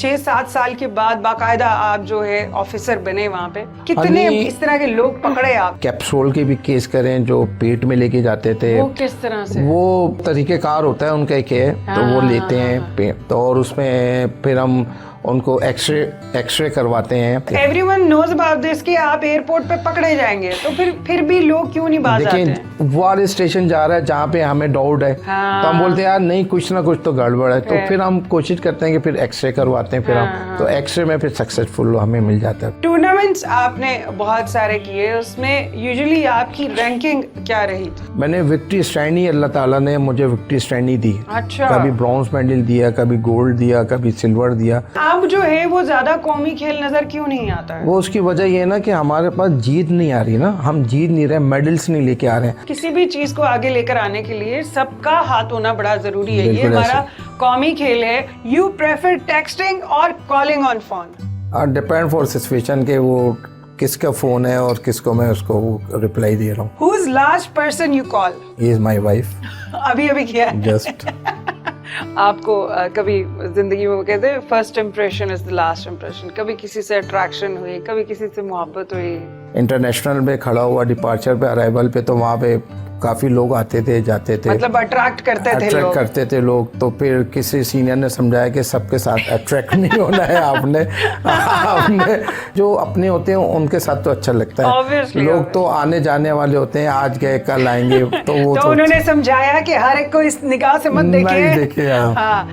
6-7 साल के बाद बाकायदा आप जो है ऑफिसर बने वहाँ पे, कितने इस तरह के लोग पकड़े आप? कैप्सूल के भी केस करें जो पेट में लेके जाते थे, वो किस तरह से? वो तरीकेकार होता है उनका एक है, तो वो लेते हैं तो और उसमें फिर हम उनको एक्सरे करवाते हैं। एवरीवन नोज अबाउट दिस कि आप एयरपोर्ट पे पकड़े जाएंगे, तो फिर भी लोग क्यों नहीं बाज आते हैं? देखिए वो वाले स्टेशन जा रहा है जहाँ पे हमें डाउट है, तो हम बोलते हैं यार नहीं कुछ ना कुछ तो गड़बड़ है, तो फिर हम कोशिश करते हैं कि फिर एक्सरे करवाते हैं, फिर हम तो एक्सरे में फिर सक्सेसफुल हमें मिल जाता है। टूर्नामेंट्स आपने बहुत सारे किए, उसमें यूजुअली आपकी रैंकिंग क्या रही? मैंने विक्ट्री स्टैंडी, अल्लाह ताला ने मुझे विक्ट्री स्टैंडी दी। अच्छा। कभी ब्रॉन्ज मेडल दिया, कभी गोल्ड दिया, कभी सिल्वर दिया। अब जो है वो ज्यादा कौमी खेल नजर क्यों नहीं आता है? वो उसकी वजह ये है ना कि हमारे पास जीत नहीं आ रही ना, हम जीत नहीं रहे, मेडल्स नहीं लेके आ रहे हैं। किसी भी चीज को आगे लेकर आने के लिए सबका हाथ होना बड़ा जरूरी है। ये हमारा कौमी खेल है। यू प्रेफर टेक्सटिंग और calling on phone? Depend for situation के वो किसका फोन है और किसको मैं उसको रिप्लाई दे रहा हूँ। Who is last person you call? He is my wife. अभी किया जस्ट आपको कभी जिंदगी में वो कहते हैं first impression is the last impression, कभी किसी से अट्रैक्शन हुई, कभी किसी से मोहब्बत हुई? इंटरनेशनल में खड़ा हुआ डिपार्चर पे, अराइवल पे, तो वहाँ पे काफी लोग आते थे जाते थे, मतलब अट्रैक्ट करते थे लोग। तो फिर किसी सीनियर ने समझाया कि सबके साथ अट्रैक्ट नहीं होना है, आपने जो अपने होते हैं उनके साथ तो अच्छा लगता है। Obviously, लोग तो आने जाने वाले होते हैं, आज गए कल आएंगे, तो वो तो उन्होंने समझाया कि हर एक को इस निगाह से मत देखे। हाँ।